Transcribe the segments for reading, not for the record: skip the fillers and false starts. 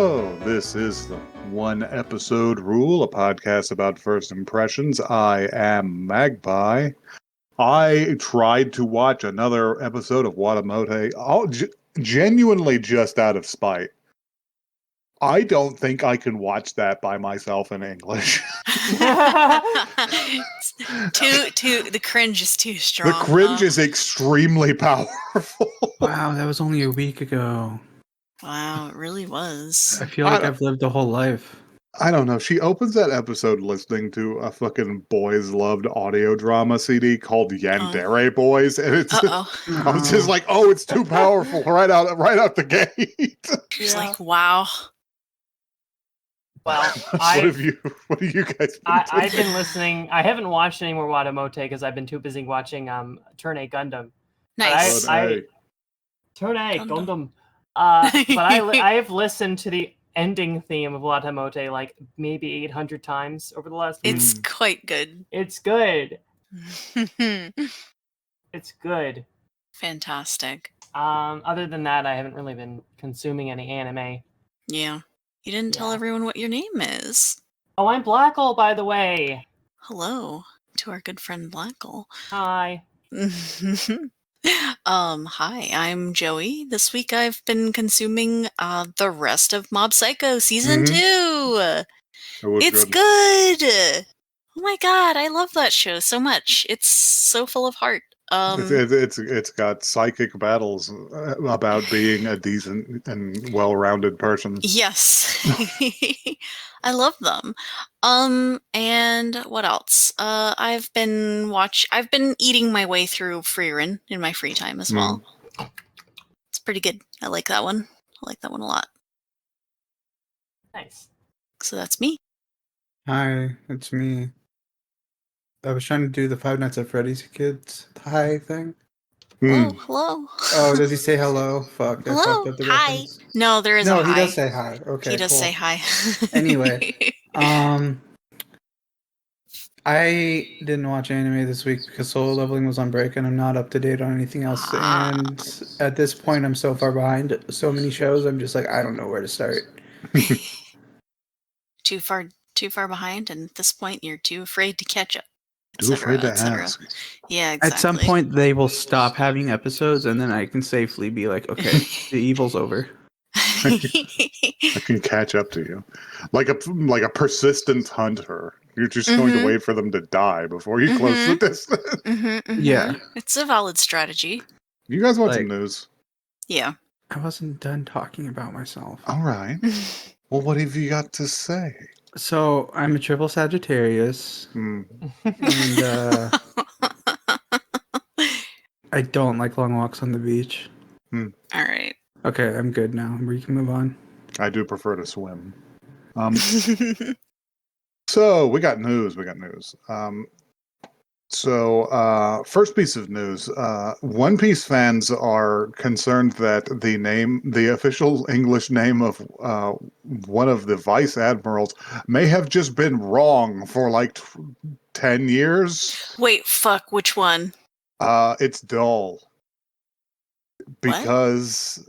Hello, this is the One Episode Rule, a podcast about first impressions. I am Magpie. I tried to watch another episode of Watamote, genuinely just out of spite. I don't think I can watch that by myself in English. The cringe is too strong. The cringe is extremely powerful. Wow, that was only a week ago. Wow, it really was. I feel like I've lived a whole life. I don't know. She opens that episode listening to a fucking boys loved audio drama CD called Yandere Boys, and it's I was just like, oh, it's too powerful right out the gate. She's like, wow. Well, what have you guys been doing? I've been listening. I haven't watched any more Watamote because I've been too busy watching Turn A Gundam. Nice. Turn A Gundam. But I have listened to the ending theme of Watamote like maybe 800 times over the last week. It's quite good. It's good. It's good. Fantastic. Other than that, I haven't really been consuming any anime. Yeah. You didn't tell everyone what your name is. Oh, I'm Blackle, by the way. Hello to our good friend Blackle. Hi. Hi, I'm Joey. This week I've been consuming the rest of Mob Psycho Season 2. It's good. Oh my god, I love that show so much. It's so full of heart. It's got psychic battles about being a decent and well-rounded person. Yes. I love them. And what else? I've been eating my way through Frieren in my free time as well. It's pretty good. I like that one. I like that one a lot. Nice. So that's me. Hi, it's me. I was trying to do the Five Nights at Freddy's Kids hi thing. Oh, hello. Oh, does he say hello? Fuck. Hello. Hi. Reference. No, there is a hi. No, he does say hi. Okay, he does say hi. Anyway, I didn't watch anime this week because Solo Leveling was on break and I'm not up to date on anything else. And at this point, I'm so far behind so many shows. I'm just like, I don't know where to start. Too far behind, and at this point, you're too afraid to catch up. Too afraid to ask. Yeah, exactly. At some point, they will stop having episodes, and then I can safely be like, okay, the evil's over. I can catch up to you, like a persistent hunter. You're just going to wait for them to die before you close the distance. Yeah, it's a valid strategy. You guys want some news? Yeah. I wasn't done talking about myself. All right. Well, what have you got to say? So I'm a triple Sagittarius, and I don't like long walks on the beach. All right. Okay, I'm good now. We can move on. I do prefer to swim. So we got news. First piece of news. One Piece fans are concerned that the official English name of one of the vice admirals may have just been wrong for like 10 years. Wait, fuck, which one? It's Dull. Because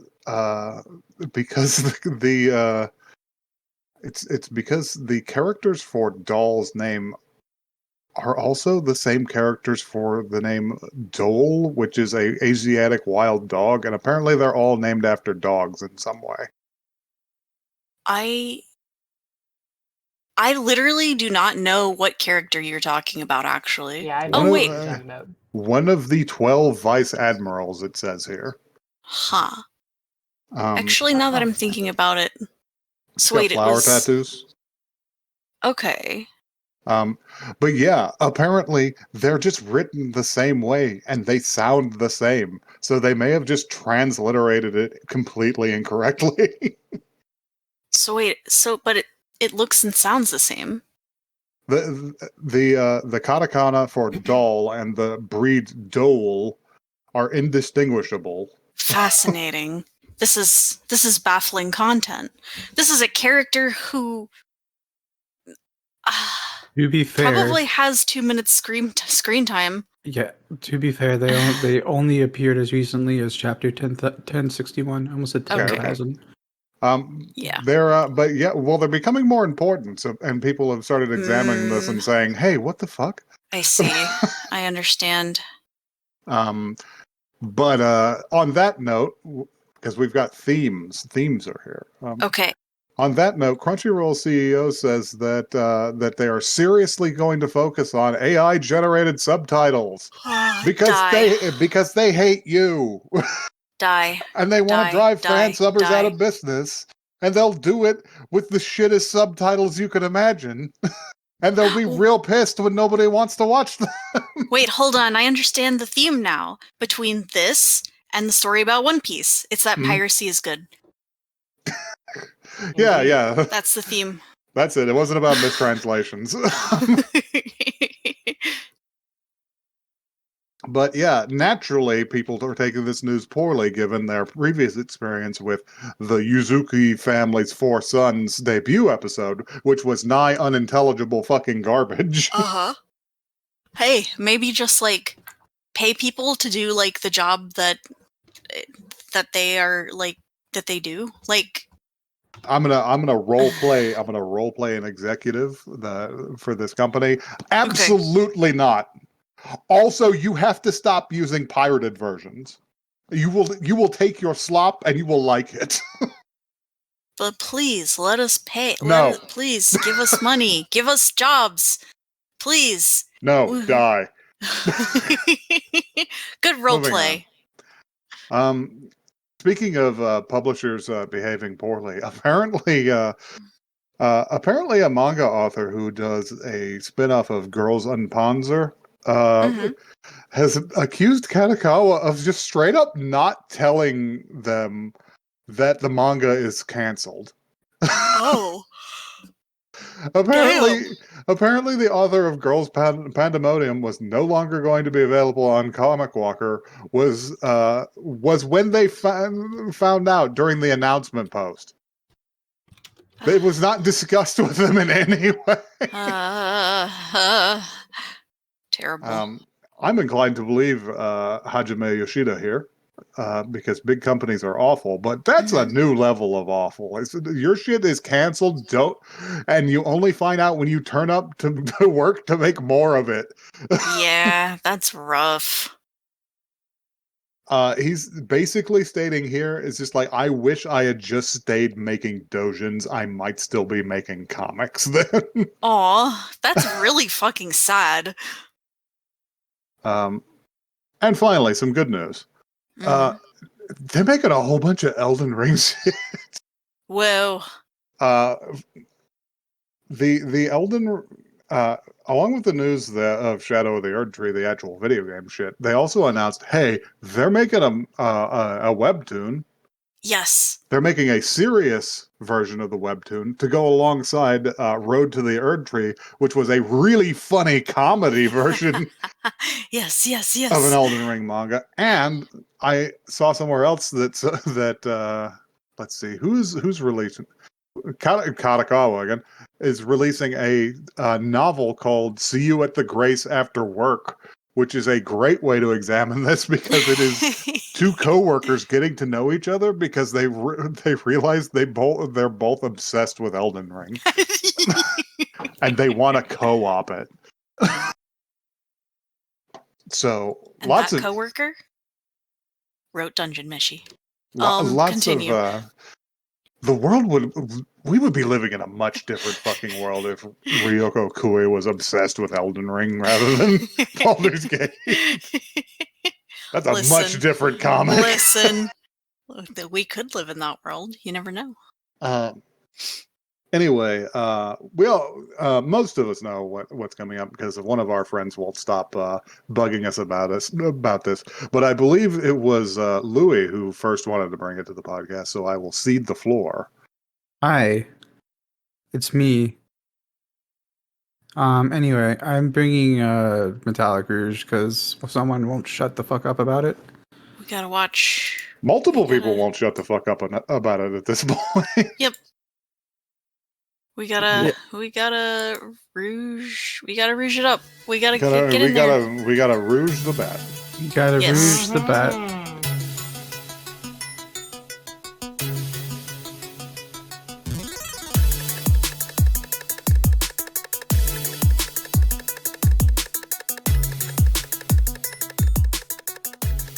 it's because the characters for Doll's name are also the same characters for the name Dole, which is a Asiatic wild dog, and apparently they're all named after dogs in some way. I literally do not know what character you're talking about, actually. Yeah, wait. One of the 12 vice admirals, it says here. Huh. Actually, now that I'm thinking about it, so wait, flower tattoos. Okay. But yeah, apparently they're just written the same way and they sound the same. So they may have just transliterated it completely incorrectly. But it looks and sounds the same. The katakana for doll and the breed dole are indistinguishable. Fascinating. This is baffling content. This is a character who to be fair, probably has 2 minutes screen time. Yeah, to be fair, they only appeared as recently as chapter 1061. I almost said 10,000. Yeah. They're they're becoming more important. So, and people have started examining this and saying, "Hey, what the fuck?" I see. I understand. But on that note, because we've got themes are here. Okay. On that note, Crunchyroll CEO says that they are seriously going to focus on AI generated subtitles because they hate you. Die. And they want to drive fan subbers out of business. And they'll do it with the shittest subtitles you can imagine. And they'll be real pissed when nobody wants to watch them. Wait, hold on. I understand the theme now between this and the story about One Piece. It's that piracy is good. Yeah. That's the theme. That's it. It wasn't about mistranslations. But yeah, naturally, people are taking this news poorly given their previous experience with the Yuzuki family's Four Sons debut episode, which was nigh unintelligible fucking garbage. Uh-huh. Hey, maybe just, like, pay people to do, like, the job that they are, like, that they do. Like, I'm gonna role play an executive for this company. Absolutely not. Also, you have to stop using pirated versions. You will take your slop and you will like it. But please, let us pay. No. Please, give us money. Give us jobs. Please. No, die. Good roleplay. Speaking of publishers behaving poorly, apparently a manga author who does a spin-off of Girls Unpanzer has accused Katakawa of just straight up not telling them that the manga is canceled. Oh. Apparently the author of Girls Pandemonium was no longer going to be available on Comic Walker was when they found out during the announcement post. It was not discussed with them in any way. Terrible. I'm inclined to believe Hajime Yoshida here. Because big companies are awful, but that's a new level of awful. Your shit is canceled, and you only find out when you turn up to work to make more of it. Yeah, that's rough. He's basically stating here is just like, I wish I had just stayed making doujins. I might still be making comics then. Aw, that's really fucking sad. And finally, some good news. They're making a whole bunch of Elden Ring shit. Whoa. The Elden, along with the news of Shadow of the Erdtree, the actual video game shit, they also announced, hey, they're making a webtoon. Yes. They're making a serious version of the webtoon to go alongside Road to the Erdtree, which was a really funny comedy version yes. of an Elden Ring manga. And I saw somewhere else that let's see, who's releasing Katakawa again is releasing a novel called "See You at the Grace After Work," which is a great way to examine this because it is two coworkers getting to know each other because they realize they're both obsessed with Elden Ring and they want to co-op it. So and lots that of coworker wrote Dungeon Meshi. Lots continue. of the world we would be living in a much different fucking world if Ryoko Kui was obsessed with Elden Ring rather than Baldur's Gate. That's a much different comic. Listen, we could live in that world. You never know. Anyway, most of us know what's coming up because one of our friends won't stop bugging us about this. But I believe it was Louis who first wanted to bring it to the podcast, so I will cede the floor. Hi, it's me. Anyway, I'm bringing Metallic Rouge because someone won't shut the fuck up about it. We gotta watch. Multiple people won't shut the fuck up about it at this point. Yep. We gotta rouge it up. We gotta get in there. We gotta rouge the bat. You gotta rouge the bat.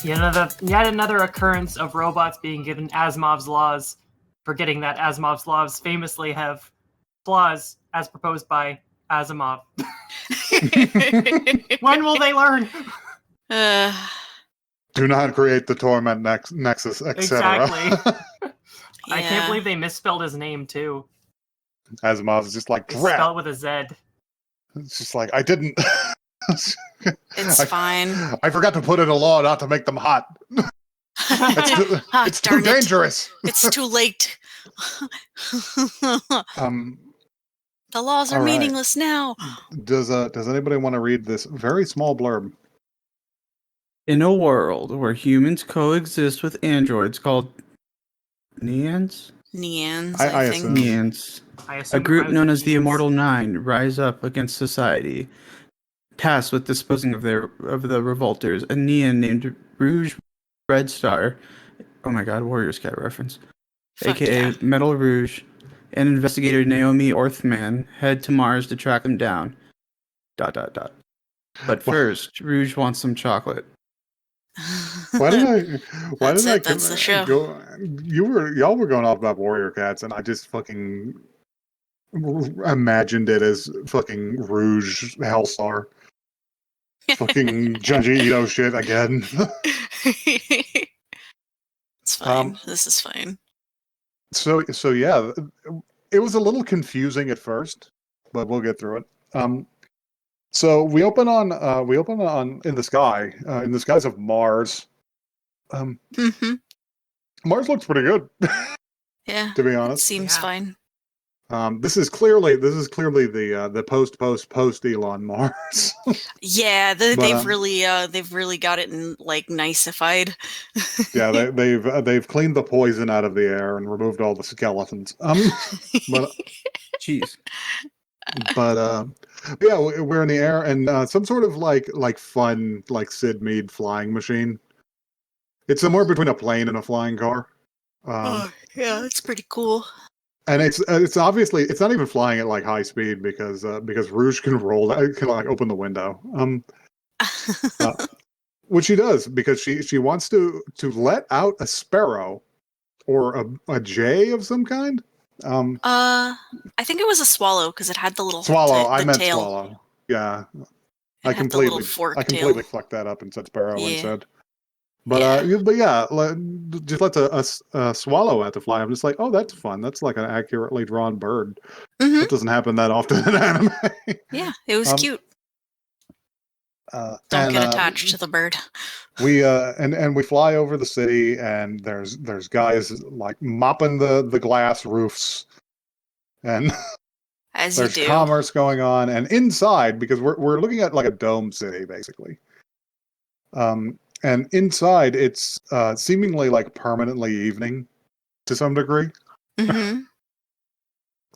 Yet another occurrence of robots being given Asimov's laws, forgetting that Asimov's laws famously have flaws as proposed by Asimov. When will they learn? Do not create the torment nexus, etc. Exactly. I can't Yeah. believe they misspelled his name too. Asimov is just like, They spell drat. it with a Z. It's just like, I didn't. It's fine. I forgot to put in a law not to make them hot. It's too Darn it. dangerous. It's too late. Um, The laws are all right. meaningless now. Does anybody want to read this very small blurb? In a world where humans coexist with androids called Neans? Neans, I I think. assume. Neans. I A assume group I was known as the Neans. Immortal Nine rise up against society, tasked with disposing of the revolters. A Nean named Rouge Red Star, oh my god, Warriors Cat reference, Fuck aka yeah. Metal Rouge, and investigator Naomi Orthman head to Mars to track them down. ... But first, Rouge wants some chocolate. Why did I? Why That's did I? it, that's the show. Y'all were going off about Warrior Cats, and I just fucking imagined it as fucking Rouge Hellstar, fucking Junji Ito shit again. It's fine. This is fine. So yeah, it was a little confusing at first, but we'll get through it. So we open on in the sky, in the skies of Mars. Mm-hmm. Mars looks pretty good, Yeah. to be It honest. seems Yeah. fine. This is clearly the post Elon Mars. Yeah, But, they've really got it in like niceified. Yeah, they've cleaned the poison out of the air and removed all the skeletons. But Jeez. yeah, we're in the air and some sort of like fun like Sid Mead flying machine. It's somewhere between a plane and a flying car. Yeah, it's pretty cool. And it's obviously it's not even flying at like high speed because Rouge can like open the window. Which she does because she wants to let out a sparrow or a jay of some kind. I think it was a swallow because it had the little Swallow. the I meant tail. swallow. Yeah, It had the little fork I tail. completely fucked that up and said sparrow Yeah. instead. But yeah, just let a swallow out to fly. I'm just like, oh, that's fun. That's like an accurately drawn bird. Mhm. That doesn't happen that often in anime. Yeah, it was cute. Don't and, get attached to the bird. We and we fly over the city, and there's guys like mopping the glass roofs, and As there's you do. commerce going on. And inside, because we're looking at like a dome city basically, and inside it's seemingly like permanently evening to some degree. Mm-hmm.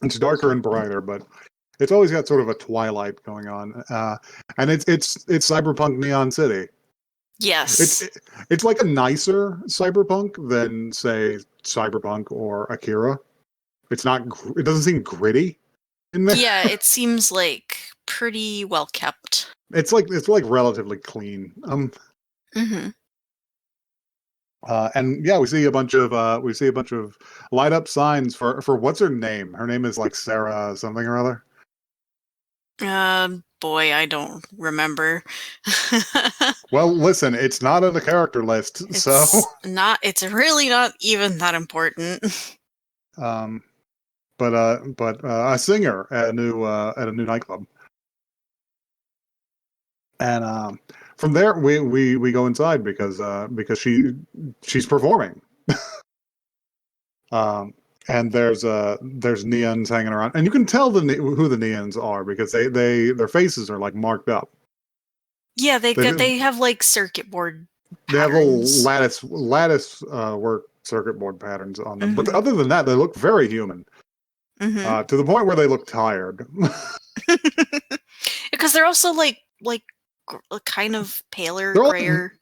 It's darker and brighter, but it's always got sort of a twilight going on, and it's cyberpunk Neon City. Yes. It's like a nicer cyberpunk than say Cyberpunk or Akira. It doesn't seem gritty in there. Yeah, it seems like pretty well kept. It's like relatively clean. Mm-hmm. And yeah, we see a bunch of light up signs for what's her name? Her name is like Sarah something or other. Boy, I don't remember. Well, listen, it's not on the character list, so It's really not even that important. but a singer at a new nightclub. And from there we go inside because she's performing. And there's neons hanging around, and you can tell who the neons are because their faces are like marked up. Yeah, they have like circuit board They have little patterns. lattice work circuit board patterns on them. Mhm. But other than that, they look very human. Mm-hmm. To the point where they look tired. Because they're also like kind of paler, They're all- grayer.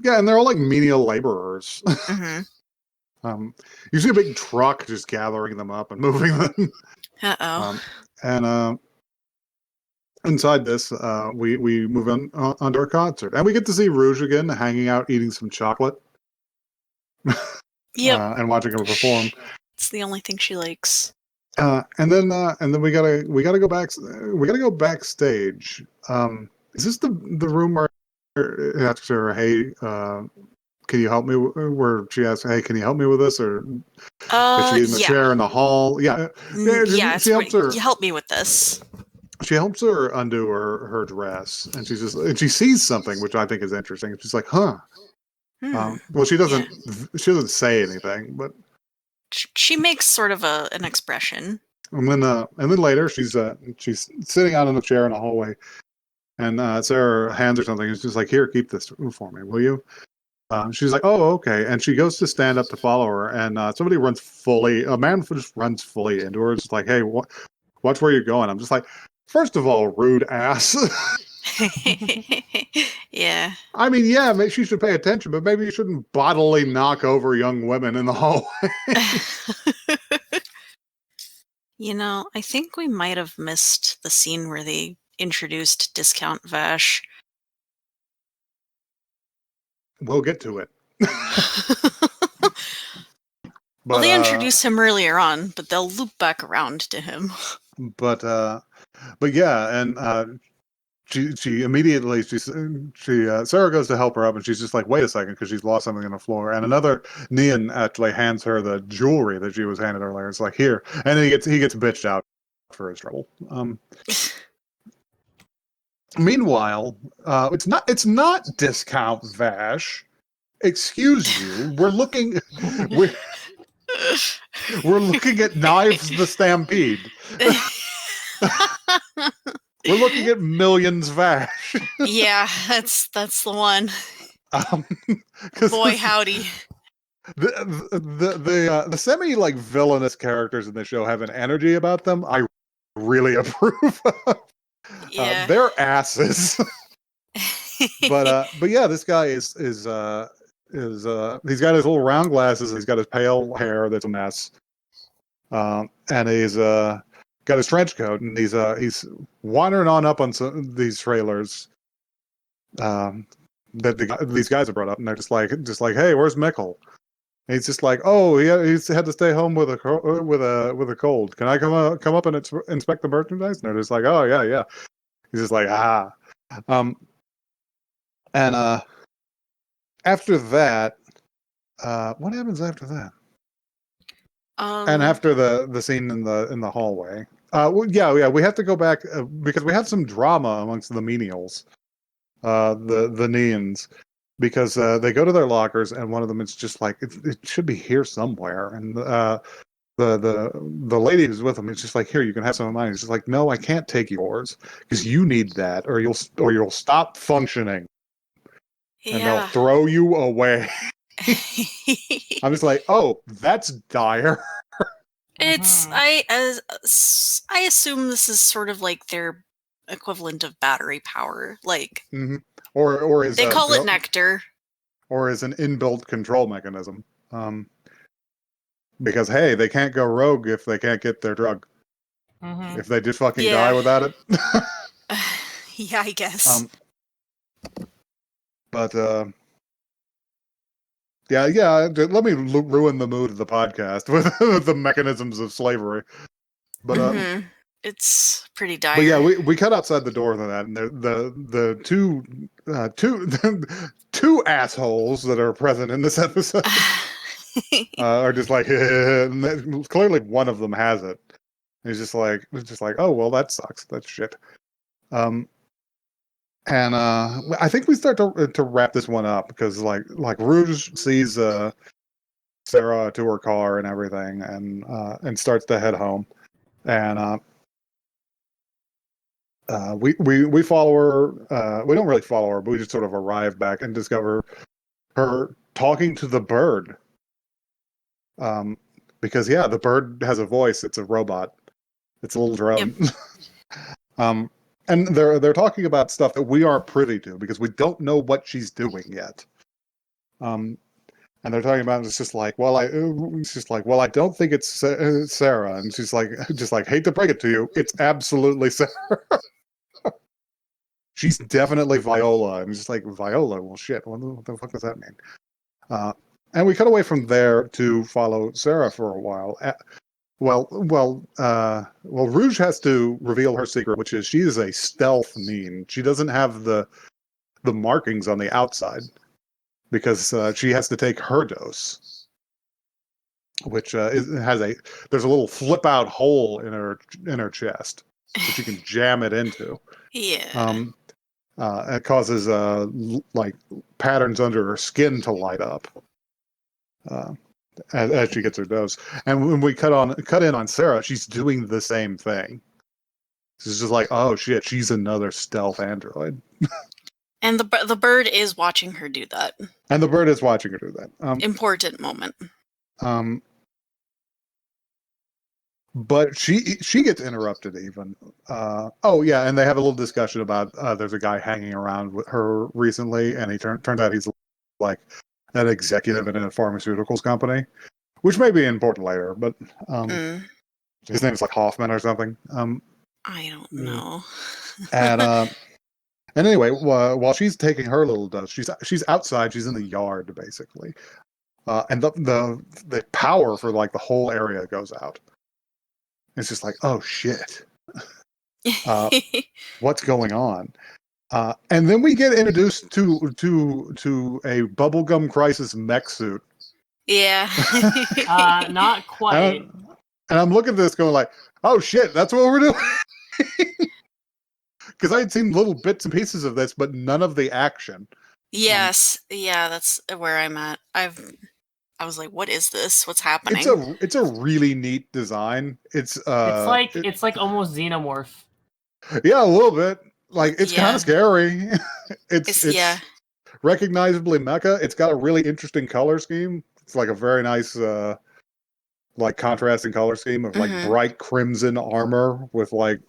Yeah, and they're all like menial laborers. Mm-hmm. You see a big truck just gathering them up and moving them. Uh-oh. inside this, we move on to our concert, and we get to see Rouge again, hanging out, eating some chocolate, Yep. and watching her perform. It's the only thing she likes. And then we gotta go back. We gotta go backstage. Is this the room where it asks her, "Hey, can you help me?" Where she asks, "Hey, can you help me with this?" Or is she in the chair in the hall? Yeah, she helps her. You help me with this. She helps her undo her dress, and she sees something, which I think is interesting. She's like, "Huh." Well, she doesn't say anything, but she makes sort of an expression. and then later she's sitting out in a chair in a hallway, and Sarah hands her something. And she's like, "Here, keep this for me, will you?" She's like, "Oh, okay." And she goes to stand up to follow her, and a man just runs fully into her. It's like, "Hey, watch where you're going." I'm just like, first of all, rude ass. Yeah. I mean, yeah, maybe she should pay attention, but maybe you shouldn't bodily knock over young women in the hallway. I think we might have missed the scene where they introduced Discount Vash. We'll get to it. Well, they introduced him earlier on, but they'll loop back around to him. But yeah, and she immediately Sarah goes to help her up, and she's just like, "Wait a second," because she's lost something on the floor, and another Neon actually hands her the jewelry that she was handed earlier. It's like, "Here," and then he gets bitched out for his trouble. Meanwhile, it's not Discount Vash. Excuse you. We're looking at Knives the Stampede. We're looking at Millions Vash. Yeah, that's the one. Boy, howdy. The semi villainous characters in the show have an energy about them I really approve of. Yeah. They're asses. but yeah, this guy is he's got his little round glasses, he's got his pale hair that's a mess. And he's got his trench coat, and he's wandering on up on these trailers that these guys have brought up, and they're just like, "Hey, where's Mikkel?" And he's just like, "Oh, he's had to stay home with a cold. Can I come up and inspect the merchandise?" And they're just like, "Oh yeah." He's just like, "Ah." And after that, what happens after that? And after the scene in the hallway, yeah, we have to go back because we have some drama amongst the menials, the Neons, because they go to their lockers, and one of them is just like, it should be here somewhere, and the lady who's with him is just like, "Here, you can have some of mine." He's just like, "No, I can't take yours because you need that, or you'll stop functioning, and they'll throw you away." I'm just like, "Oh, that's dire." It's I assume this is sort of like their equivalent of battery power, like or is they call it nectar, or is an inbuilt control mechanism. Because hey, they can't go rogue if they can't get their drug. If they just fucking die without it. Yeah, I guess. But yeah. Let me ruin the mood of the podcast with the mechanisms of slavery. But it's pretty dire. But yeah, we cut outside the door of that, and the two assholes that are present in this episode are just like, and clearly one of them has it. He's just like, "Oh well, that sucks. That's shit." And I think we start to wrap this one up because like Rouge sees Sarah to her car and everything, and starts to head home, and we follow her. We don't really follow her, but we just sort of arrive back and discover her talking to the bird. Because yeah, the bird has a voice. It's a robot. It's a little drone. Yep. And they're talking about stuff that we aren't privy to because we don't know what she's doing yet. And they're talking about it's just like, well, I don't think it's Sarah, and she's like, just like, hate to break it to you, it's absolutely Sarah. she's definitely Viola. And it's just like, Viola? Well, shit. What the fuck does that mean? And we cut away from there to follow Sarah for a while. Rouge has to reveal her secret, which is she is a stealth mean. She doesn't have the markings on the outside because she has to take her dose, which there's a little flip out hole in her chest that you can jam it into. Yeah. It causes like patterns under her skin to light up as she gets her dose. And when we cut in on Sarah, she's doing the same thing. She's just like, oh shit, she's another stealth android. And the bird is watching her do that. And the bird is watching her do that. Important moment. But she gets interrupted even. And they have a little discussion about there's a guy hanging around with her recently, and he turns out he's like an executive in a pharmaceuticals company, which may be important later. But his name is like Hoffman or something. I don't know. And anyway, while she's taking her little dose, she's outside. She's in the yard basically, and the power for like the whole area goes out. It's just like, oh shit, what's going on? And then we get introduced to a bubblegum crisis mech suit. Yeah. Not quite. And I'm looking at this going like, oh shit, that's what we're doing. Because I had seen little bits and pieces of this, but none of the action. Yes. Yeah, that's where I'm at. I was like, what is this? What's happening? It's a really neat design. It's like almost xenomorph. Yeah, a little bit. Like it's kind of scary. it's recognizably mecha. It's got a really interesting color scheme. It's like a very nice like contrasting color scheme of like bright crimson armor with like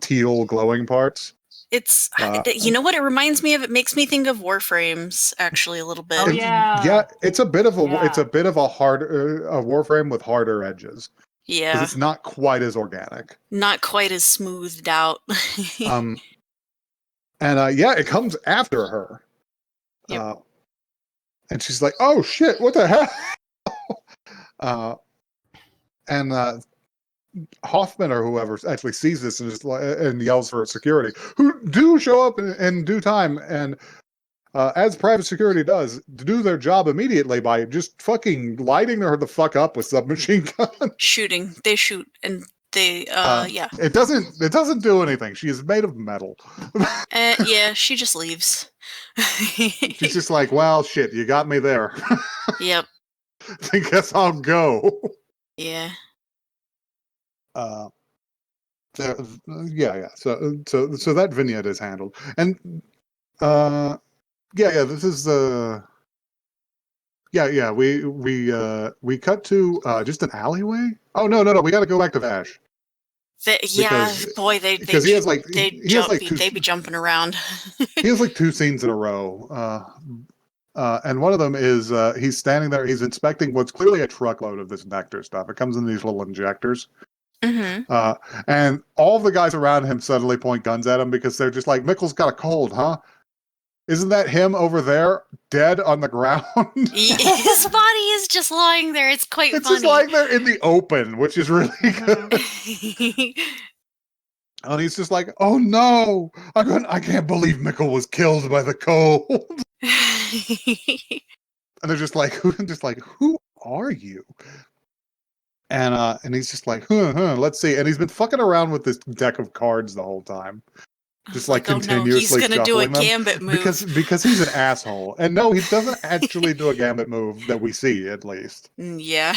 teal glowing parts. It's you know what it reminds me of? It makes me think of Warframes actually a little bit. Oh yeah. Yeah, it's a bit of a harder a Warframe with harder edges. Yeah. Because it's not quite as organic. Not quite as smoothed out. It comes after her. Yep. And she's like, "Oh shit, what the hell?" Hoffman or whoever actually sees this and just and yells for security, who do show up in due time, and as private security does, to do their job immediately by just fucking lighting her the fuck up with submachine gun. Shooting. They shoot and they It doesn't do anything. She is made of metal. Yeah, she just leaves. She's just like, well, shit, you got me there. Yep. I guess I'll go. Yeah. So that vignette is handled, and this is we cut to just an alleyway. Oh no, we got to go back to Vash. They be jumping around. He has like 2 scenes in a row. And one of them is he's standing there, he's inspecting what's clearly a truckload of this nectar stuff. It comes in these little injectors. And all the guys around him suddenly point guns at him because they're just like, Mikkel's got a cold, huh? Isn't that him over there, dead on the ground? His body is just lying there. It's quite funny. It's just lying there in the open, which is really good. And he's just like, oh no, I can't believe Mikkel was killed by the cold. And they're just like, who are you? And he's just like, let's see. And he's been fucking around with this deck of cards the whole time. Just like continuously he's gonna do a gambit move. Because he's an asshole. And no, he doesn't actually do a gambit move that we see, at least. Yeah.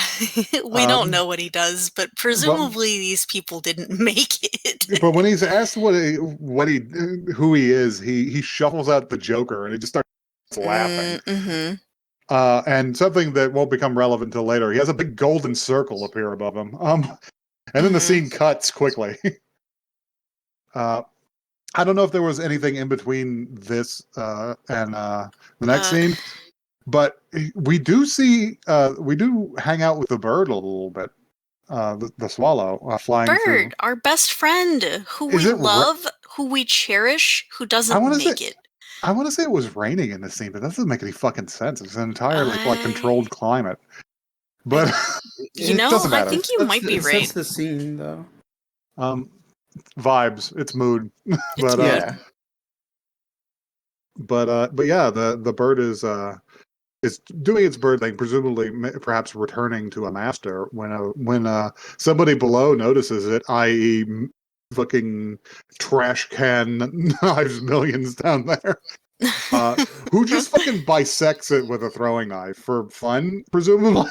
We don't know what he does, but presumably these people didn't make it. But when he's asked who he is, he shuffles out the Joker and he just starts laughing. And something that won't become relevant until later, he has a big golden circle appear above him. And then the scene cuts quickly. I don't know if there was anything in between this and the next scene, but we do hang out with the bird a little bit. the swallow flying through. Bird, our best friend, who Is we it love, who we cherish, who I doesn't want to make say it. I want to say it was raining in this scene, but that doesn't make any fucking sense. It's an entirely like controlled climate. But You it know, doesn't I matter. think you might be It right. sets the scene, though. Vibes, it's mood. It's but mood. Yeah. but yeah, the bird is doing its bird thing, presumably perhaps returning to a master when somebody below notices it, i.e. fucking trash can knives millions down there. Who just fucking bisects it with a throwing knife for fun, presumably.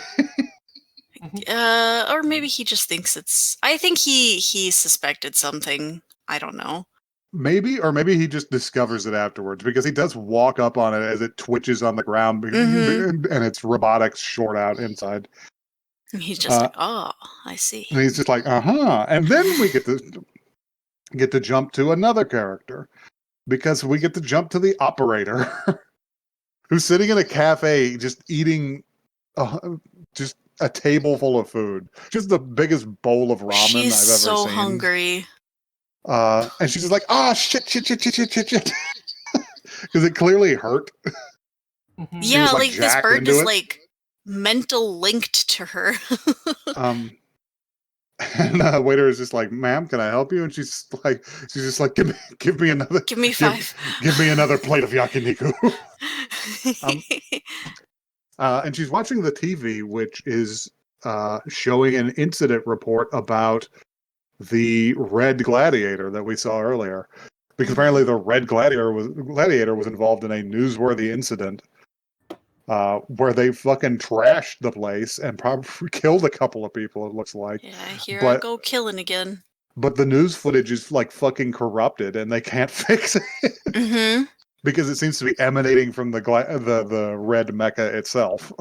Or maybe he just thinks it's. I think he suspected something. I don't know. Maybe, or maybe he just discovers it afterwards, because he does walk up on it as it twitches on the ground, and its robotics short out inside. And he's just like, oh, I see. And he's just like, and then we get to jump to another character, because we get to jump to the operator, who's sitting in a cafe just eating just a table full of food, just the biggest bowl of ramen She's I've ever so seen. hungry. And she's just like, shit, because it clearly hurt. Yeah, was, like this jacked bird into is it. like mental linked to her. And waiter is just like, "Ma'am, can I help you?" And she's just like, give me another, Give me 5. give me another plate of yakiniku." And she's watching the TV, which is showing an incident report about the Red Gladiator that we saw earlier, because apparently the Red Gladiator was involved in a newsworthy incident where they fucking trashed the place and probably killed a couple of people, it looks like. Yeah, here I go killing again. But the news footage is like fucking corrupted, and they can't fix it because it seems to be emanating from the red mecha itself.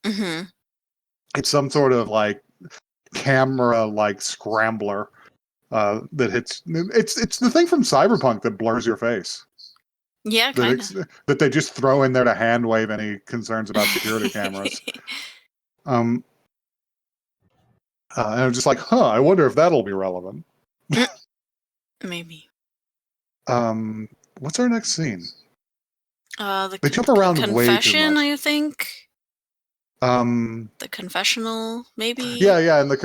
It's some sort of like camera like scrambler that hits. It's the thing from Cyberpunk that blurs your face. Yeah, kind of. That they just throw in there to hand wave any concerns about security cameras. And I'm just like, I wonder if that'll be relevant. Maybe. What's our next scene? They jump around way too confession, much. I think. The confessional, maybe. Yeah, in the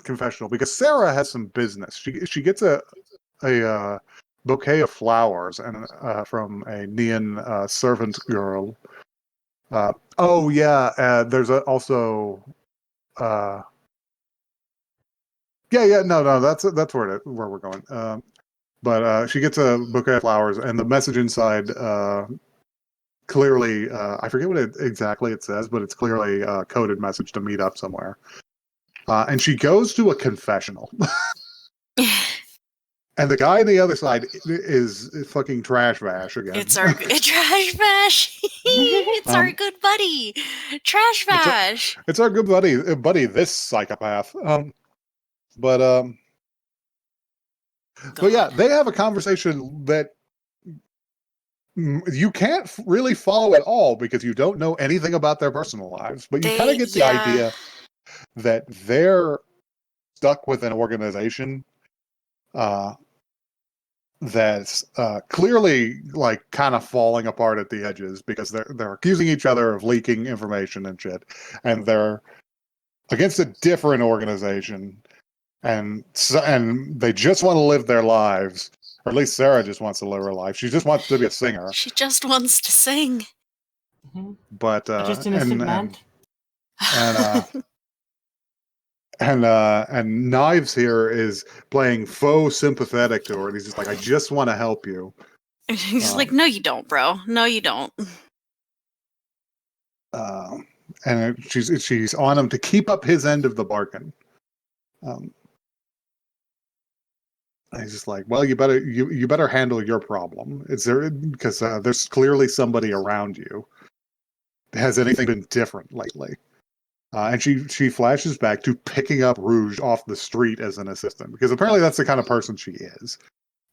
confessional, because Sarah has some business. She gets a bouquet of flowers and from a Neon servant girl. There's also. No, that's where we're going. But she gets a bouquet of flowers, and the message inside clearly, I forget what exactly it says, but it's clearly a coded message to meet up somewhere. And she goes to a confessional. And the guy on the other side is fucking Trash Vash again. It's our Trash Vash. It's our good buddy, Trash Vash. It's our good buddy, this psychopath. But yeah, they have a conversation that you can't really follow at all because you don't know anything about their personal lives. But you kind of get the idea that they're stuck with an organization that's clearly like kind of falling apart at the edges, because they're accusing each other of leaking information and shit, and they're against a different organization, and they just want to live their lives, or at least Sarah just wants to live her life. She just wants to be a singer. She just wants to sing. But just innocent man. And Knives here is playing faux sympathetic to her, and he's just like, I just want to help you. And he's like, no, you don't, bro. No, you don't. And she's on him to keep up his end of the bargain. And he's just like, well, you better handle your problem. Because there's clearly somebody around you. Has anything been different lately? And she flashes back to picking up Rouge off the street as an assistant, because apparently that's the kind of person she is.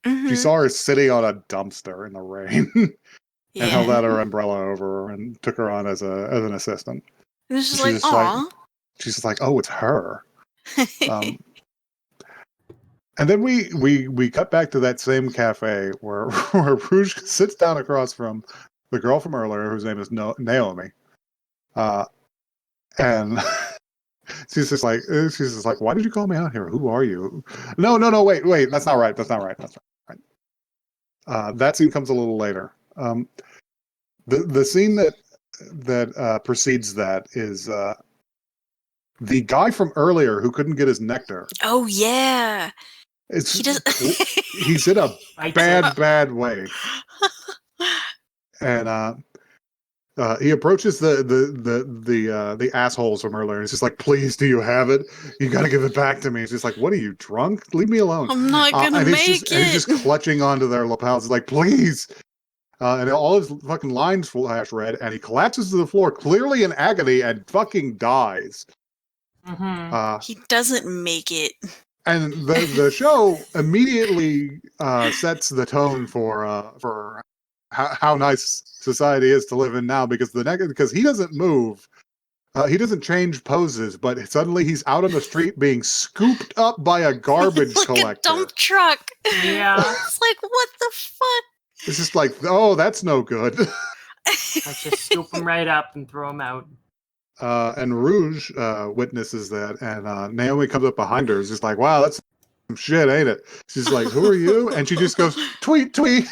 She saw her sitting on a dumpster in the rain and held out her umbrella over her and took her on as an assistant. And it's just like, aw. She's just like, oh, it's her. Um, and then we cut back to that same cafe where Rouge sits down across from the girl from earlier, whose name is Naomi, and she's just like, why did you call me out here? Who are you? No, wait, that's not right. That's not right. That scene comes a little later. The scene that precedes that is the guy from earlier who couldn't get his nectar. Oh yeah. He does. He's in a bad way, and he approaches the assholes from earlier. And he's just like, "Please, do you have it? You got to give it back to me." He's just like, "What are you, drunk? Leave me alone." I'm not gonna and make it. And he's just clutching onto their lapels. He's like, "Please." And all his fucking lines flash red, and he collapses to the floor, clearly in agony, and fucking dies. He doesn't make it. And the show immediately sets the tone for how nice society is to live in now, because he doesn't move, he doesn't change poses, but suddenly he's out on the street being scooped up by a garbage like collector. A dump truck. Yeah. It's like, what the fuck? It's just like, oh, that's no good. Let's just scoop him right up and throw him out. And Rouge witnesses that, and Naomi comes up behind her. Is just like, wow, that's some shit, ain't it? She's like, who are you? And she just goes, tweet, tweet.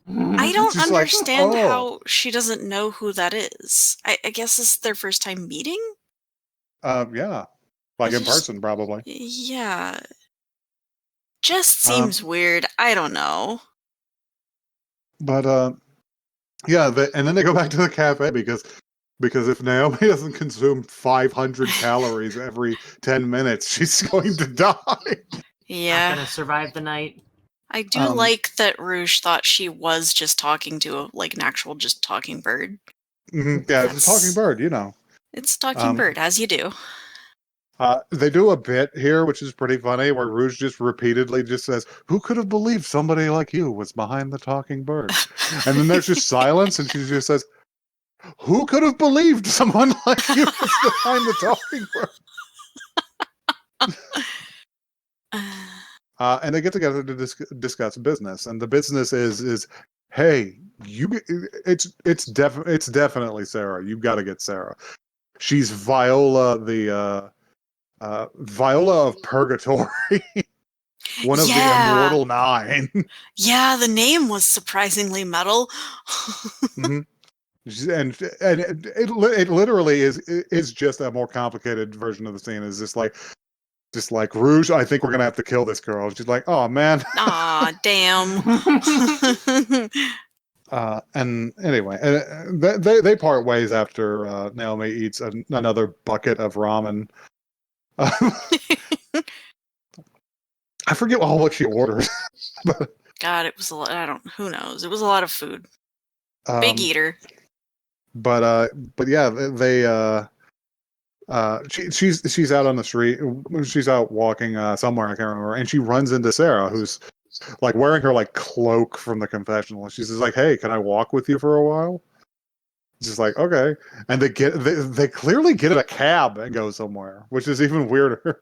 I don't understand like, how she doesn't know who that is. I guess this is their first time meeting? Yeah. Like in person, probably. Yeah. Just seems weird. I don't know. But, yeah, and then they go back to the cafe because if Naomi doesn't consume 500 calories every 10 minutes, she's going to die. Yeah. Not gonna survive the night. I do like that Rouge thought she was just talking to an actual just talking bird. Mm-hmm. Yeah, it's a talking bird, you know. It's a talking bird, as you do. They do a bit here, which is pretty funny, where Rouge just repeatedly just says, "Who could have believed somebody like you was behind the talking bird?" And then there's just silence, and she just says, "Who could have believed someone like you was behind the talking bird?" And they get together to discuss business, and the business is, hey, it's definitely Sarah. You got to get Sarah. She's Viola, the Viola of Purgatory, one of the Immortal Nine. Yeah, the name was surprisingly metal. Mm-hmm. And it literally is just a more complicated version of the scene. Is just like Rouge, I think we're gonna have to kill this girl. She's like, oh man. Aw, damn. And anyway, they part ways after Naomi eats another bucket of ramen. I forget what she orders. God, it was a lot. Who knows? It was a lot of food. Big eater. But yeah, she's out on the street. She's out walking somewhere, I can't remember, and she runs into Sarah, who's like wearing her like cloak from the confessional. She's just like, "Hey, can I walk with you for a while?" Just like, okay, and they clearly get in a cab and go somewhere, which is even weirder.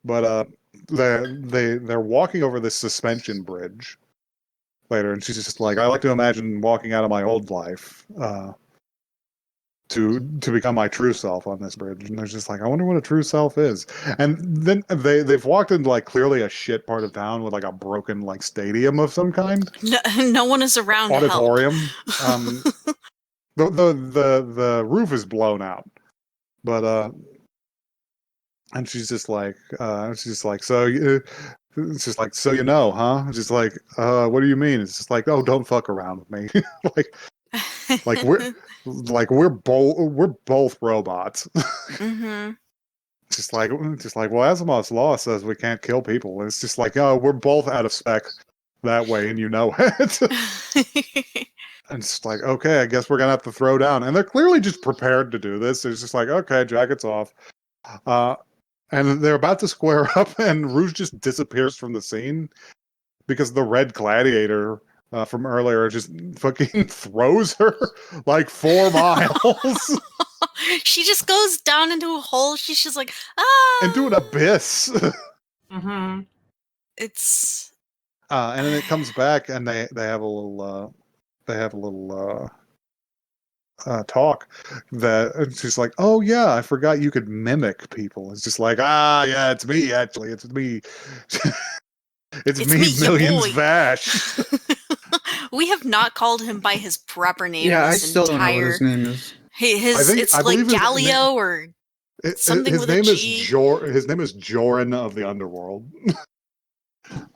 But they're walking over this suspension bridge later, and she's just like, I like to imagine walking out of my old life to become my true self on this bridge. And they're just like, I wonder what a true self is. And then they've walked into like clearly a shit part of town with like a broken like stadium of some kind. No one is around. Auditorium. The roof is blown out, but and she's just like so. It's just like, so you know, huh? It's just like, what do you mean? It's just like, oh, don't fuck around with me. we're both robots. Mm-hmm. just like, well, Asimov's law says we can't kill people. And it's just like, oh, we're both out of spec that way, and you know it. And it's like, okay, I guess we're gonna have to throw down. And they're clearly just prepared to do this. It's just like, okay, jackets off. And they're about to square up, and Rouge just disappears from the scene because the red gladiator from earlier just fucking throws her like 4 miles She just goes down into a hole. She's just like, ah! into an abyss. Mm-hmm. It's... And then it comes back, and they have a little talk that she's like, oh yeah, I forgot you could mimic people. It's just like, yeah, it's me, actually. It's me. It's me, your Millions boy. Vash. We have not called him by his proper name. Yeah, I this still don't know what entire... his name is. It's like Galio or something his with name a is G. His name is Joran of the Underworld.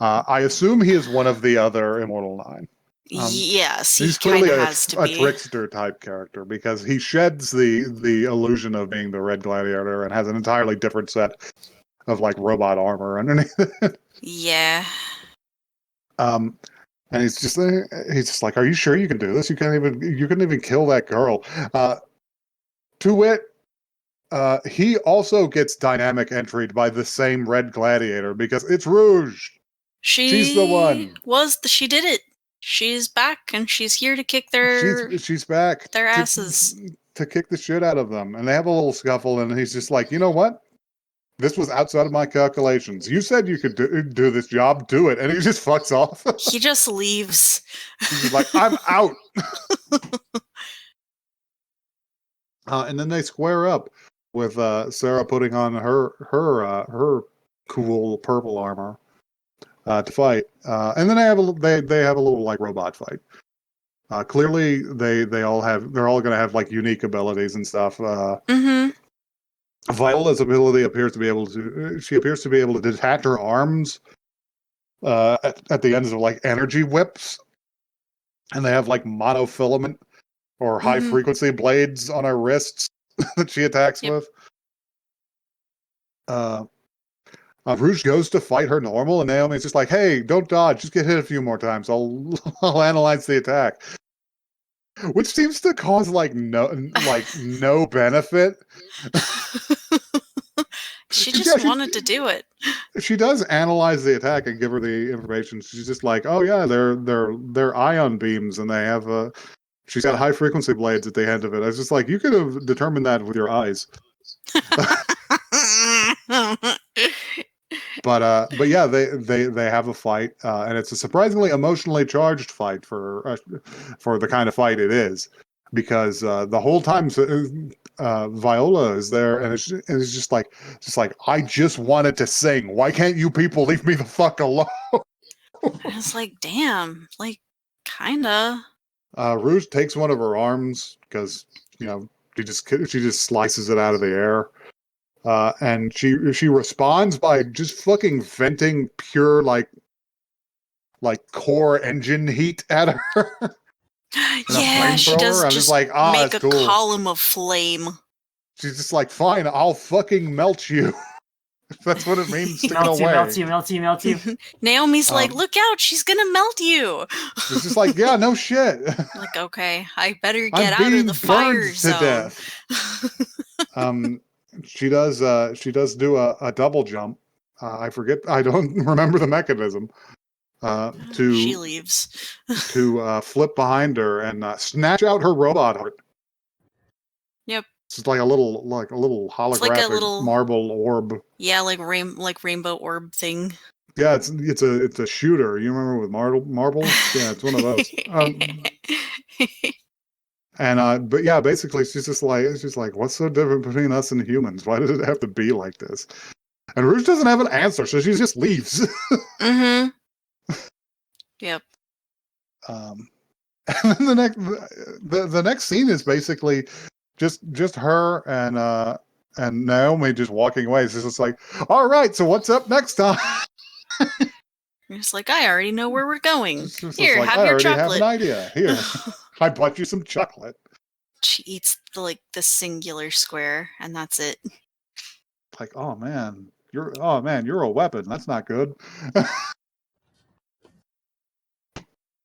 I assume he is one of the other Immortal Nine. Yes, he he's kind clearly of has to a be. trickster type character because he sheds the illusion of being the Red Gladiator and has an entirely different set of like robot armor underneath it. Yeah. And he's just like, are you sure you can do this? You couldn't even kill that girl. To wit, he also gets dynamic entried by the same Red Gladiator because it's Rouge. She's the one. She did it. She's back and she's here to kick their... She's back. Their asses. To kick the shit out of them. And they have a little scuffle, and he's just like, you know what? This was outside of my calculations. You said you could do this job. Do it. And he just fucks off. He just leaves. He's just like, I'm out. And then they square up with Sarah putting on her cool purple armor to fight. And then they have a little like robot fight. Clearly, they're all going to have like unique abilities and stuff. Viola's ability appears to be able to detach her arms at the ends of like energy whips, and they have like monofilament or high frequency blades on her wrists that she attacks with. Rouge goes to fight her normal, and Naomi's just like, "Hey, don't dodge. Just get hit a few more times. I'll analyze the attack." Which seems to cause no benefit. She just wanted to do it. She does analyze the attack and give her the information. She's just like, "Oh yeah, they're ion beams, and they have she's got high frequency blades at the end of it." I was just like, "You could have determined that with your eyes." But yeah, they have a fight, and it's a surprisingly emotionally charged fight for the kind of fight it is, because the whole time Viola is there, and it's just like I just wanted to sing. Why can't you people leave me the fuck alone? It's like, damn, like kinda. Rouge takes one of her arms because she just slices it out of the air. And she responds by just fucking venting pure like core engine heat at her. Yeah, she does. I'm just like, make a cool. column of flame. She's just like, fine, I'll fucking melt you. That's what it means to get away. Melt you. Naomi's like, look out, she's gonna melt you. It's just like, yeah, no shit. Like, okay, I better get I'm out being of the fire burned zone. to death. She does do a double jump. I don't remember the mechanism. She leaves. To flip behind her and snatch out her robot heart. Yep. It's like a little holographic like a little marble orb. Yeah, like rainbow orb thing. Yeah, it's a shooter. You remember with marbles? Yeah, it's one of those. But yeah, basically she's like, what's so different between us and humans? Why does it have to be like this? And Rouge doesn't have an answer, so she just leaves. Yep. And then the next scene is basically just her and Naomi just walking away. It's just like, all right, so what's up next time? It's like, I already know where we're going. Here, like, have your chocolate. I have an idea. Here, I bought you some chocolate. She eats the singular square, and that's it. Like, oh man, you're a weapon. That's not good.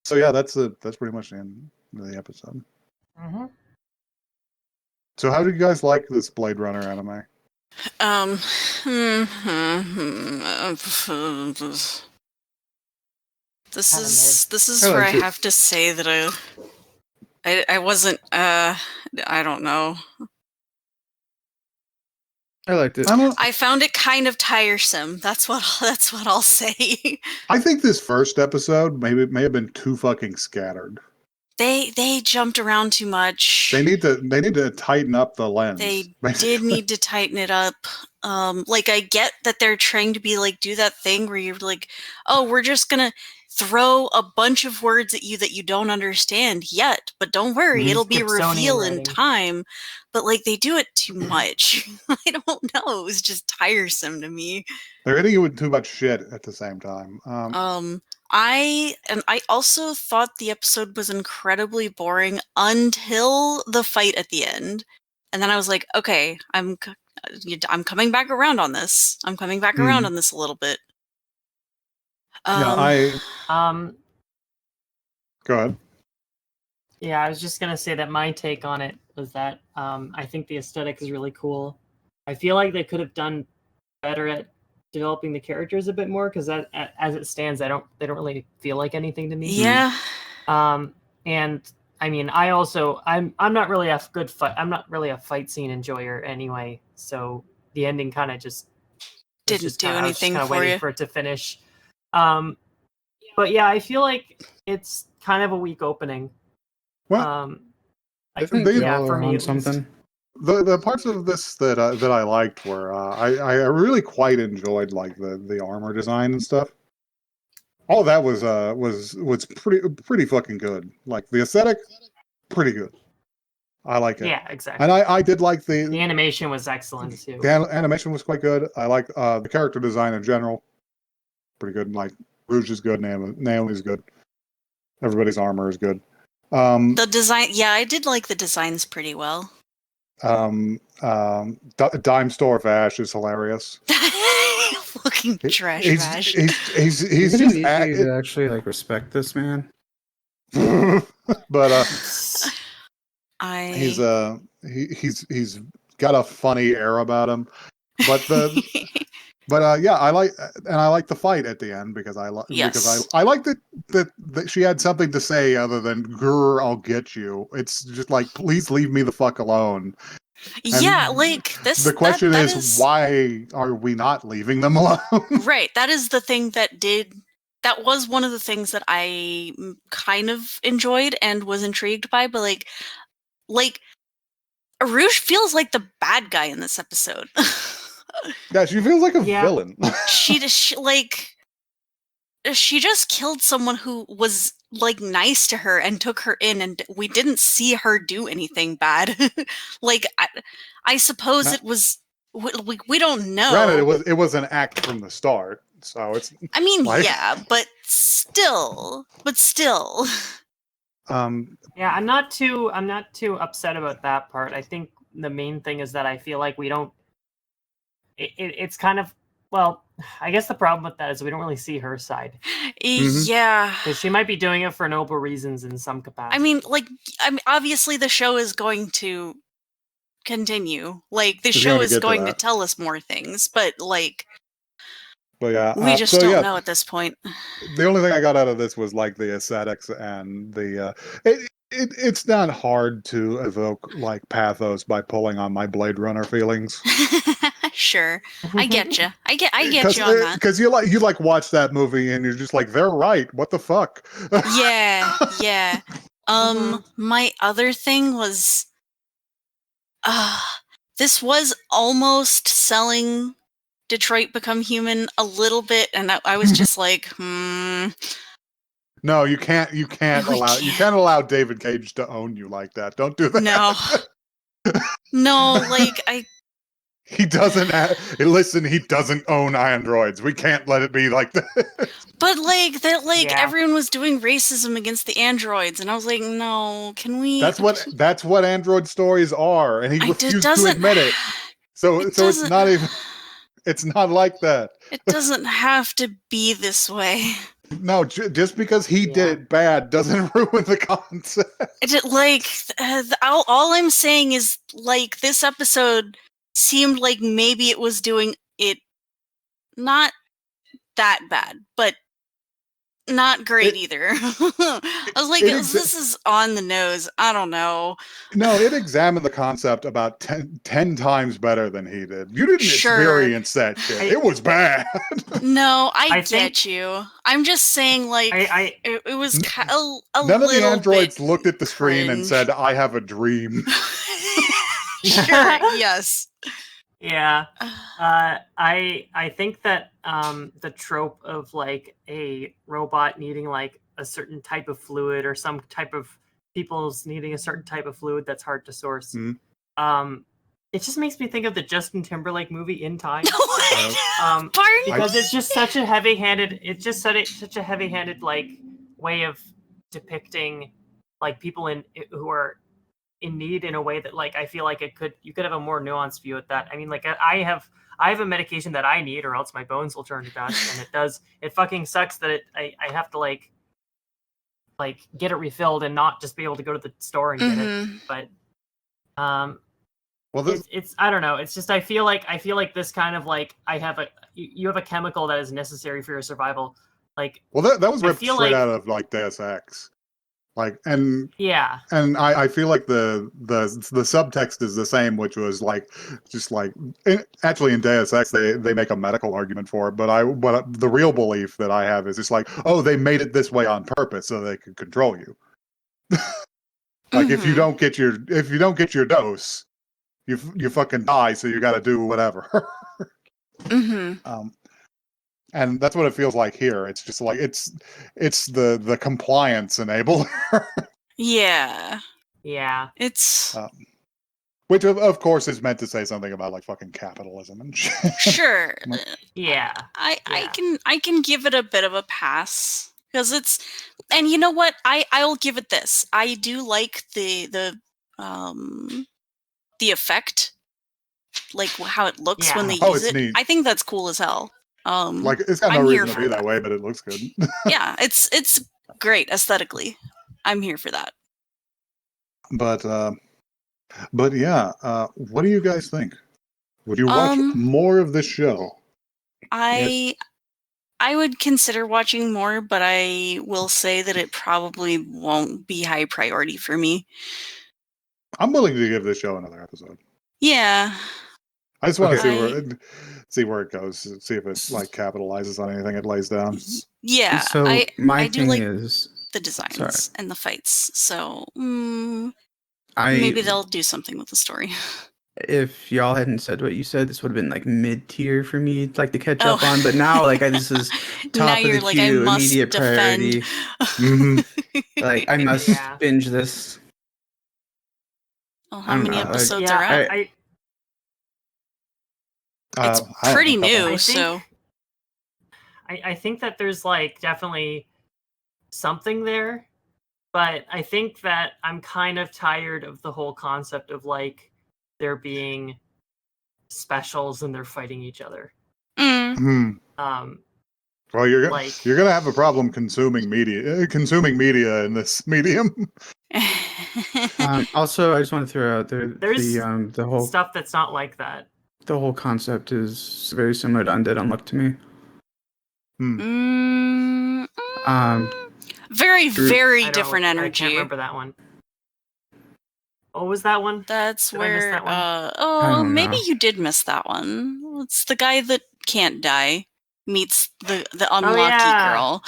So yeah, that's pretty much the end of the episode. So how do you guys like this Blade Runner anime? This Kinda is I where I liked it. have to say that I wasn't. I don't know. I liked it. I don't. I found it kind of tiresome. That's what I'll say. I think this first episode may have been too fucking scattered. They jumped around too much. They need to tighten up the lens. They basically. did need to tighten it up. Like I get that they're trying to be like do that thing where you're like, oh, we're just gonna throw a bunch of words at you that you don't understand yet, but don't worry, Mhm. it'll be Gibsonian reveal in writing. time. But like they do it too much. I don't know. It was just tiresome to me. They're hitting you with too much shit at the same time. I also thought the episode was incredibly boring until the fight at the end, and then I was like, okay, I'm coming back around on this. I'm coming back around on this a little bit. Yeah, go ahead. Yeah, I was just gonna say that my take on it was that I think the aesthetic is really cool. I feel like they could have done better at developing the characters a bit more because as it stands, they don't really feel like anything to me. Yeah. And I mean, I'm not really a good fight. I'm not really a fight scene enjoyer anyway. So the ending kind of just Didn't do anything I was for waiting you. for it to finish. But yeah, I feel like it's kind of a weak opening. Well, I think they- y'all for are me on at least. something. The parts of this that I liked were I really quite enjoyed like the armor design and stuff. All that was pretty fucking good. Like the aesthetic, pretty good. I like it. Yeah, exactly. And I did like The animation was excellent too. the animation was quite good. I like the character design in general, pretty good. Like Rouge is good, Naomi's good. Everybody's armor is good. The design, yeah, I did like the designs pretty well. Dime Store Vash is hilarious. Fucking trash He's Vash. he's I'm gonna just need you to actually like respect this man. but he's I he's got a funny air about him. But yeah, I like the fight at the end because I like Yes. because I like that she had something to say other than "grr, I'll get you." It's just like, please leave me the fuck alone. yeah, like this. The question that is, why are we not leaving them alone? Right. That is the thing that was one of the things that I kind of enjoyed and was intrigued by, but like Rouge feels like the bad guy in this episode. Yeah, she feels like a villain. she just killed someone who was like nice to her and took her in, and we didn't see her do anything bad. Like I suppose it was we don't know. Granted, it was an act from the start, so it's. I mean, like, yeah, but still. Yeah, I'm not too upset about that part. I think the main thing is that I feel like we don't. It's kind of, well, I guess the problem with that is we don't really see her side. Yeah, because she might be doing it for noble reasons in some capacity. I mean, obviously the show is going to continue. Like the show is going to tell us more things, but yeah, we just don't know at this point. The only thing I got out of this was like the aesthetics and the. It's not hard to evoke like pathos by pulling on my Blade Runner feelings. Sure, I get you. I get you on that. Because you watch that movie and you're just like, they're right. What the fuck? Yeah. My other thing was, this was almost selling Detroit Become Human a little bit, and I was just like, No, you can't allow David Cage to own you like that. Don't do that. No, he doesn't he doesn't own androids. We can't let it be like that. But everyone was doing racism against the androids, and I was like, no, can we? That's what android stories are, and he refused to admit it. So it's not even. It's not like that. It doesn't have to be this way. No, just because he did it bad doesn't ruin the concept. All I'm saying is, this episode seemed like maybe it was doing it not that bad, but not great It- either. I was like, it this is on the nose. I don't know. No, it examined the concept about 10 times better than he did. You didn't Sure. experience that shit. It was bad. No, I I think- get you. I'm just saying, like, I it was a None of the little androids bit looked at the screen and cringe. said, I have a dream. Sure, yes. yeah. I think that the trope of like a robot needing like a certain type of fluid, or some type of people's needing a certain type of fluid that's hard to source. It just makes me think of the Justin Timberlake movie In Time. Pardon Because me? it's just such a heavy-handed. It's just such a heavy-handed like way of depicting like people who are in need in a way that like I feel like you could have a more nuanced view at that. I mean, like I have a medication that I need, or else my bones will turn to dust, and it fucking sucks that I have to like get it refilled and not just be able to go to the store and get it. But Well, this, it's I don't know. It's just I feel like this kind of like you have a chemical that is necessary for your survival. Like, well, that was I ripped feel straight like- out of like Deus Ex. Like, and yeah, I feel like the subtext is the same, which was like just like actually in Deus Ex they make a medical argument for it, but the real belief that I have is it's like, oh, they made it this way on purpose so they could control you. Like if you don't get your dose, you fucking die, so you got to do whatever. And that's what it feels like here. It's just like it's the compliance enabler. Yeah. yeah. It's Which of course is meant to say something about like fucking capitalism and shit. sure. Yeah. I can give it a bit of a pass because and you know what? I'll give it this. I do like the effect, like how it looks when they Oh, use it's it. neat. I think that's cool as hell. Like it's got no I'm here reason to for be that. that way, but it looks good. Yeah, it's great aesthetically. I'm here for that. But yeah, what do you guys think? Would you watch more of this show? I would consider watching more, but I will say that it probably won't be high priority for me. I'm willing to give this show another episode. Yeah. I just want to see where it goes, see if it like capitalizes on anything it lays down. Yeah. So I do thing like is the designs sorry. and the fights. So maybe they'll do something with the story. If y'all hadn't said what you said, this would have been like mid tier for me, like to catch up on. But now, like this is Now top of you're the like, I queue, must immediate defend. priority. Like I must binge this. Oh, how many episodes are yeah, out? It's pretty new, so I think that there's like definitely something there, but I think that I'm kind of tired of the whole concept of like there being specials and they're fighting each other. Well, you're gonna have a problem consuming media in this medium. Also, I just want to throw out there's the whole stuff that's not like that. The whole concept is very similar to Undead Unluck to me. Very, very different energy. I can't remember that one. What was that one? That's Did where. I miss that one? Maybe you did miss that one. It's the guy that can't die meets the unlucky girl.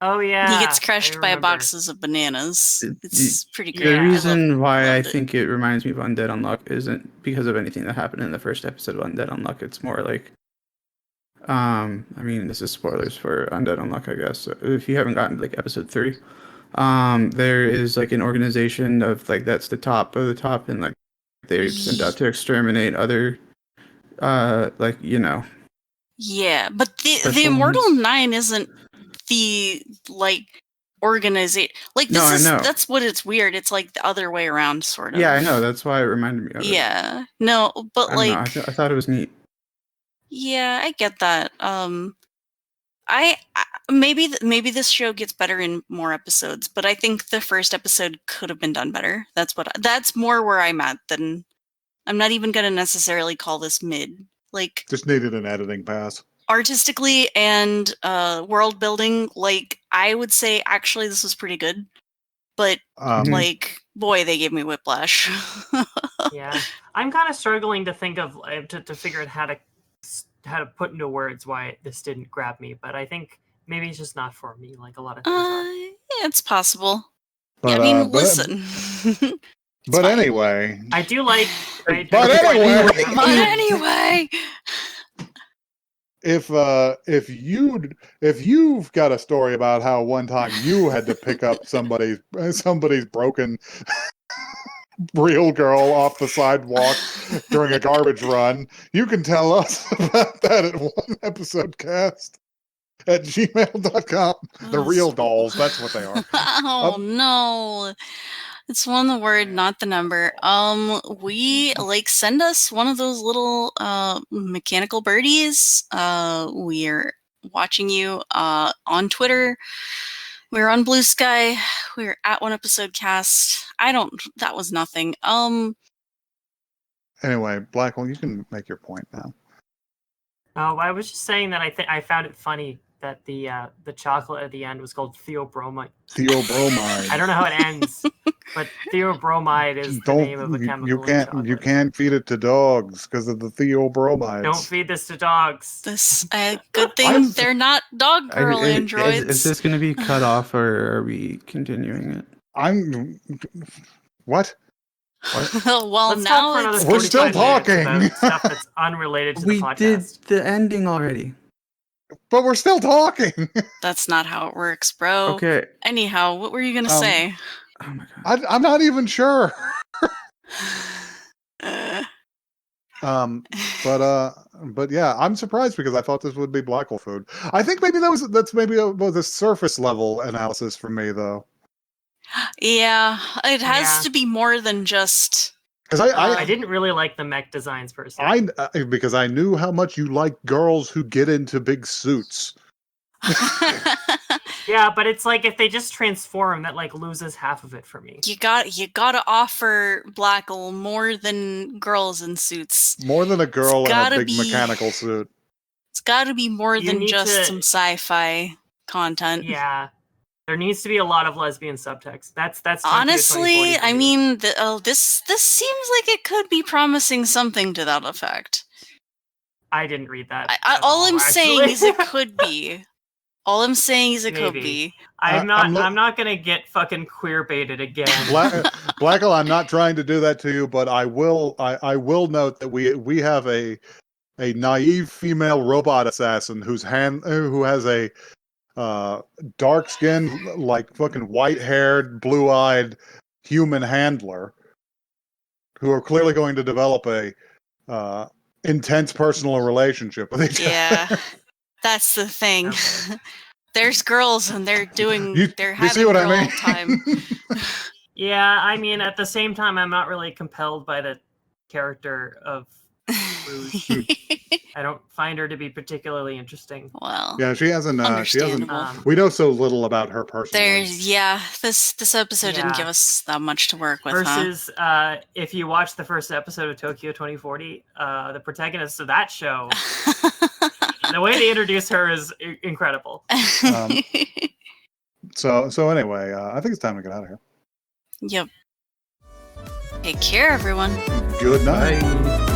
Oh yeah. He gets crushed by boxes of bananas. It's pretty great. The reason why I think it reminds me of Undead Unluck isn't because of anything that happened in the first episode of Undead Unluck. It's more like, I mean, this is spoilers for Undead Unluck, I guess. If you haven't gotten like episode 3, there is like an organization of like that's the top of the top, and like they're sent out to exterminate other, like Yeah, but the Immortal 9 isn't the like organization. Like this I know. That's what it's weird. It's like the other way around, sort of. Yeah, I know. That's why it reminded me of it. Yeah. No, but I thought it was neat. Yeah, I get that. I maybe this show gets better in more episodes, but I think the first episode could have been done better. That's more where I'm at than I'm not even gonna necessarily call this mid. Like just needed an editing pass. artistically and world building, like, I would say actually this was pretty good. But like, boy, they gave me whiplash. Yeah, I'm kind of struggling to think of to figure out how to put into words why this didn't grab me. But I think maybe it's just not for me, like a lot of things are. Yeah, it's possible. But, yeah, I mean, listen. But fine. anyway. I do like. But anyway. But anyway. If you've got a story about how one time you had to pick up somebody's broken real girl off the sidewalk during a garbage run, you can tell us about that at oneepisodecast@gmail.com. The real dolls, that's what they are. Oh no. It's one the word, not the number. We send us one of those little mechanical birdies. We're watching you on Twitter. We're on Blue Sky. We're at One Episode Cast. That was nothing. Anyway, Blackwell, you can make your point now. Oh, I was just saying that I found it funny that the chocolate at the end was called theobromide. Theobromide. I don't know how it ends, but theobromide is the name of a chemical. You can't feed it to dogs because of the theobromides. Don't feed this to dogs. This good thing they're not dog girl androids. Is this going to be cut off, or are we continuing it? What? Well, Let's now we're still talking about stuff that's unrelated to the podcast. We did the ending already. But we're still talking. That's not how it works, bro. Okay. Anyhow, what were you gonna say? Oh my god. I'm not even sure. But yeah, I'm surprised because I thought this would be Blackwell food. I think maybe that's maybe a surface level analysis for me though. Yeah, it has to be more than just. Because I didn't really like the mech designs personally. Because I knew how much you like girls who get into big suits. Yeah, but it's like if they just transform, that loses half of it for me. You gotta offer Blackle more than girls in suits. More than a girl in a big mechanical suit. It's gotta be more than just some sci-fi content. Yeah. There needs to be a lot of lesbian subtext. That's honestly. I mean, this seems like it could be promising something to that effect. I didn't read that. All I'm saying is it could be. All I'm saying is it could be. I'm not gonna get fucking queer baited again. Blackle, I'm not trying to do that to you, but I will note that we have a naive female robot assassin who has a dark skinned, fucking white-haired, blue-eyed human handler who are clearly going to develop a intense personal relationship with each other. Yeah, that's the thing. There's girls and they're having girl time. Yeah, I mean, at the same time, I'm not really compelled by the character of Rouge. I don't find her to be be particularly interesting. Well, yeah, she hasn't. We know so little about her personally. This episode didn't give us that much to work with. Versus, if you watch the first episode of Tokyo 2040, the protagonist of that show, the way they introduce her is incredible. So anyway, I think it's time to get out of here. Yep. Take care, everyone. Good night. Bye.